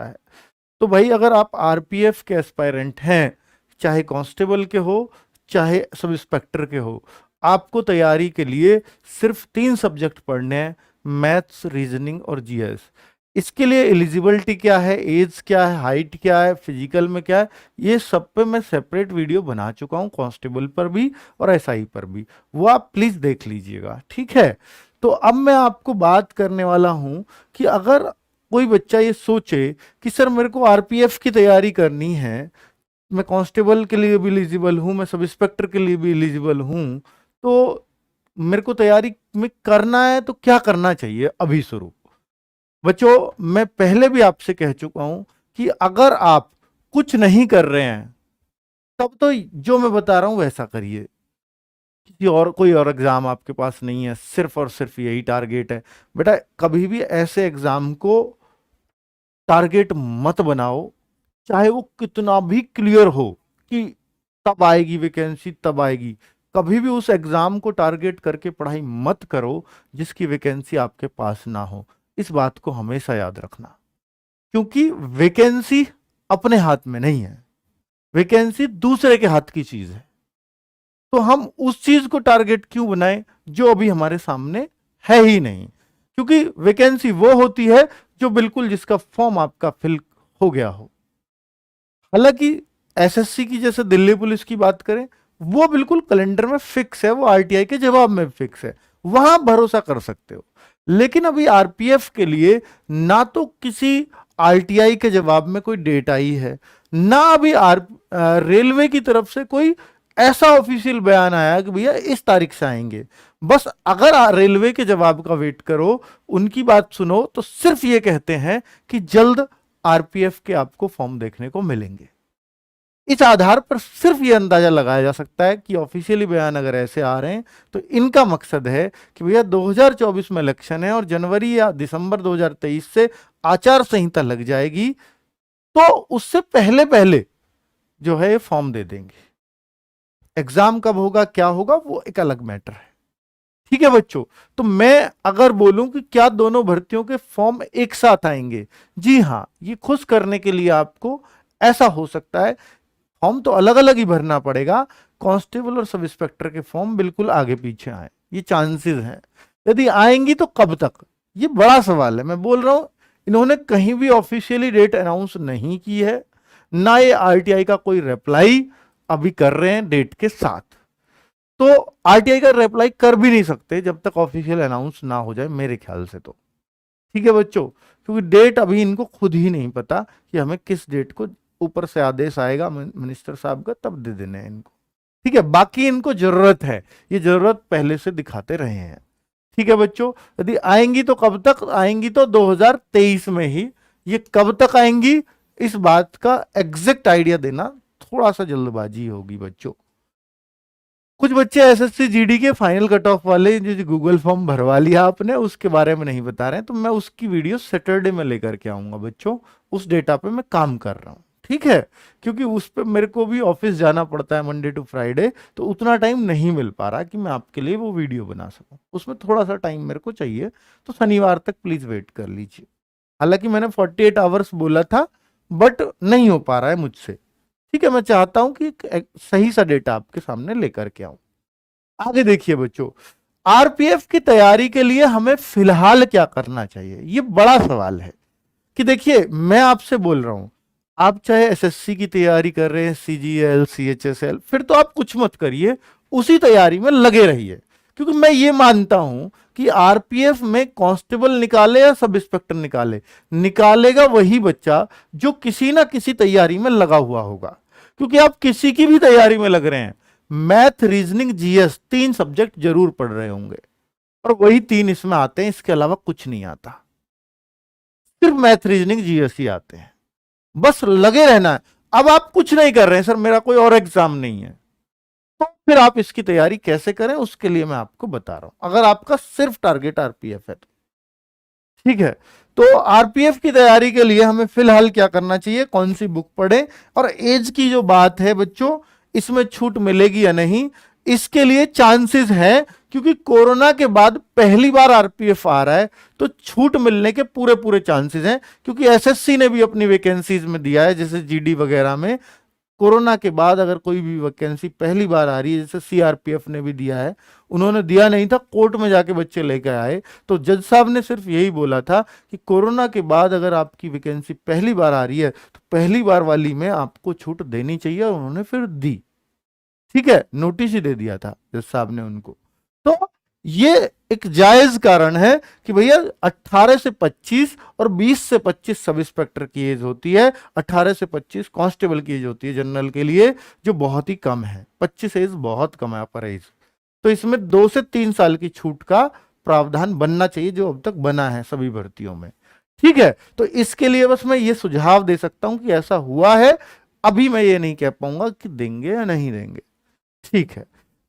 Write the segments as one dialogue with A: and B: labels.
A: ऐसा है। तो भाई अगर आप आरपीएफ के एस्पायरेंट हैं, चाहे कांस्टेबल के हो चाहे सब इंस्पेक्टर के हो, आपको तैयारी के लिए सिर्फ 3 सब्जेक्ट पढ़ने हैं, मैथ्स, रीजनिंग और जीएस। इसके लिए एलिजिबिलिटी क्या है, एज क्या है, हाइट क्या है, फिजिकल में क्या है, ये सब पे मैं सेपरेट वीडियो बना चुका हूँ, कांस्टेबल पर भी और एसआई पर भी, वो आप प्लीज देख लीजिएगा, ठीक है। तो अब मैं आपको बात करने वाला हूं कि अगर कोई बच्चा ये सोचे कि सर मेरे को आरपीएफ की तैयारी करनी है, मैं कांस्टेबल के लिए भी एलिजिबल हूँ, मैं सब इंस्पेक्टर के लिए भी एलिजिबल हूँ, तो मेरे को तैयारी में करना है तो क्या करना चाहिए अभी शुरू। बच्चों मैं पहले भी आपसे कह चुका हूं कि अगर आप कुछ नहीं कर रहे हैं तब तो जो मैं बता रहा हूं वैसा करिए। किसी और कोई और एग्जाम आपके पास नहीं है, सिर्फ और सिर्फ यही टारगेट है, बेटा कभी भी ऐसे एग्जाम को टारगेट मत बनाओ, चाहे वो कितना भी क्लियर हो कि तब आएगी वैकेंसी तब आएगी। कभी भी उस एग्जाम को टारगेट करके पढ़ाई मत करो जिसकी वैकेंसी आपके पास ना हो। इस बात को हमेशा याद रखना, क्योंकि वैकेंसी अपने हाथ में नहीं है, वैकेंसी दूसरे के हाथ की चीज है। तो हम उस चीज को टारगेट क्यों बनाएं जो अभी हमारे सामने है ही नहीं, क्योंकि वैकेंसी वो होती है जो बिल्कुल जिसका फॉर्म आपका फिल हो गया हो। हालांकि एसएससी की जैसे दिल्ली पुलिस की बात करें, वो बिल्कुल कैलेंडर में फिक्स है, वो आरटीआई के जवाब में फिक्स है, वहां भरोसा कर सकते हो। लेकिन अभी आरपीएफ के लिए ना तो किसी आरटीआई के जवाब में कोई डेट आई है, ना अभी रेलवे की तरफ से कोई ऐसा ऑफिशियल बयान आया कि भैया इस तारीख से आएंगे। बस अगर रेलवे के जवाब का वेट करो, उनकी बात सुनो, तो सिर्फ ये कहते हैं कि जल्द आरपीएफ के आपको फॉर्म देखने को मिलेंगे। इस आधार पर सिर्फ ये अंदाजा लगाया जा सकता है कि ऑफिशियली बयान अगर ऐसे आ रहे हैं तो इनका मकसद है कि भैया 2024 में इलेक्शन है और जनवरी या दिसंबर 2023 से आचार संहिता लग जाएगी, तो उससे पहले पहले जो है ये फॉर्म दे देंगे। एग्जाम कब होगा क्या होगा वो एक अलग मैटर है, ठीक है बच्चों। तो मैं अगर बोलूं कि क्या दोनों भर्तियों के फॉर्म एक साथ आएंगे, जी हां, ये खुश करने के लिए आपको ऐसा हो सकता है फॉर्म तो अलग अलग ही भरना पड़ेगा, कांस्टेबल और सब इंस्पेक्टर के फॉर्म बिल्कुल आगे पीछे आए, ये चांसेस हैं। यदि आएंगी तो कब तक, ये बड़ा सवाल है। मैं बोल रहा हूं इन्होंने कहीं भी ऑफिशियली डेट अनाउंस नहीं की है, ना ये आरटीआई का कोई रिप्लाई अभी कर रहे हैं डेट के साथ। तो आरटीआई का रिप्लाई कर भी नहीं सकते जब तक ऑफिशियल अनाउंस ना हो जाए मेरे ख्याल से, तो ठीक है बच्चों, क्योंकि डेट अभी इनको खुद ही नहीं पता कि हमें किस डेट को, ऊपर से आदेश आएगा मिनिस्टर साहब का तब दे देने हैं इनको, ठीक है। बाकी इनको जरूरत है, ये जरूरत पहले से दिखाते रहे हैं, ठीक है बच्चों। यदि आएंगी तो कब तक आएंगी, तो 2023 में ही। ये कब तक आएंगी इस बात का एग्जैक्ट आइडिया देना थोड़ा सा जल्दबाजी होगी बच्चों। कुछ बच्चे एसएससी जीडी के फाइनल कट ऑफ वाले जो गूगल फॉर्म भरवा लिया आपने, उसके बारे में नहीं बता रहे हैं, तो मैं उसकी वीडियो सैटरडे में लेकर के आऊंगा बच्चों। उस डेटा पे मैं काम कर रहा हूं, ठीक है, क्योंकि उस पे मेरे को भी ऑफिस जाना पड़ता है मंडे टू फ्राइडे, तो उतना टाइम नहीं मिल पा रहा कि मैं आपके लिए वो वीडियो बना सकूं, उसमें थोड़ा सा टाइम मेरे को चाहिए, तो शनिवार तक प्लीज वेट कर लीजिए। हालांकि मैंने 48 आवर्स बोला था, बट नहीं हो पा रहा है मुझसे, ठीक है। मैं चाहता हूं कि एक सही सा डेटा आपके सामने लेकर के आऊं। आगे देखिए बच्चों, आरपीएफ की तैयारी के लिए हमें फिलहाल क्या करना चाहिए, ये बड़ा सवाल है। कि देखिए मैं आपसे बोल रहा हूं, आप चाहे एसएससी की तैयारी कर रहे हैं, सीजीएल, सीएचएसएल, फिर तो आप कुछ मत करिए, उसी तैयारी में लगे रहिए। क्योंकि मैं ये मानता हूं कि आरपीएफ में कांस्टेबल निकाले या सब इंस्पेक्टर निकाले, निकालेगा वही बच्चा जो किसी ना किसी तैयारी में लगा हुआ होगा। क्योंकि आप किसी की भी तैयारी में लग रहे हैं, मैथ, रीजनिंग, जीएस 3 सब्जेक्ट जरूर पढ़ रहे होंगे, और वही 3 इसमें आते हैं, इसके अलावा कुछ नहीं आता, सिर्फ मैथ, रीजनिंग, जीएस ही आते हैं, बस लगे रहना है। अब आप कुछ नहीं कर रहे हैं, सर मेरा कोई और एग्जाम नहीं है, तो फिर आप इसकी तैयारी कैसे करें, उसके लिए मैं आपको बता रहा हूं, अगर आपका सिर्फ टारगेट आरपीएफ है तो, ठीक है। तो आरपीएफ की तैयारी के लिए हमें फिलहाल क्या करना चाहिए, कौन सी बुक पढ़ें, और एज की जो बात है बच्चों, इसमें छूट मिलेगी या नहीं, इसके लिए चांसेस हैं, क्योंकि कोरोना के बाद पहली बार आरपीएफ आ रहा है, तो छूट मिलने के पूरे पूरे चांसेस हैं। क्योंकि एसएससी ने भी अपनी वैकेंसीज में दिया है, जैसे जीडी वगैरह में कोरोना के बाद अगर कोई भी वैकेंसी पहली बार आ रही है, जैसे सीआरपीएफ ने भी दिया है, उन्होंने दिया नहीं था, कोर्ट में जाके बच्चे लेकर आए, तो जज साहब ने सिर्फ यही बोला था कि कोरोना के बाद अगर आपकी वैकेंसी पहली बार आ रही है तो पहली बार वाली में आपको छूट देनी चाहिए, और उन्होंने फिर दी। ठीक है, नोटिस ही दे दिया था जज साहब ने उनको। तो ये एक जायज कारण है कि भैया 18 से 25 और 20 से 25 सब इंस्पेक्टर की एज होती है, 18 से 25 कांस्टेबल की एज होती है जनरल के लिए, जो बहुत ही कम है। 25 एज बहुत कम है, अपर एज। तो इसमें 2 से 3 साल की छूट का प्रावधान बनना चाहिए, जो अब तक बना है सभी भर्तियों में। ठीक है, तो इसके लिए बस मैं ये सुझाव दे सकता हूं कि ऐसा हुआ है। अभी मैं ये नहीं कह पाऊंगा कि देंगे या नहीं देंगे। ठीक है,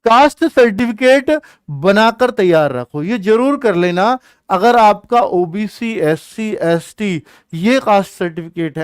A: कास्ट सर्टिफिकेट बनाकर तैयार रखो, ये जरूर कर लेना। अगर आपका ओबीसी, एससी, एसटी ये कास्ट सर्टिफिकेट है,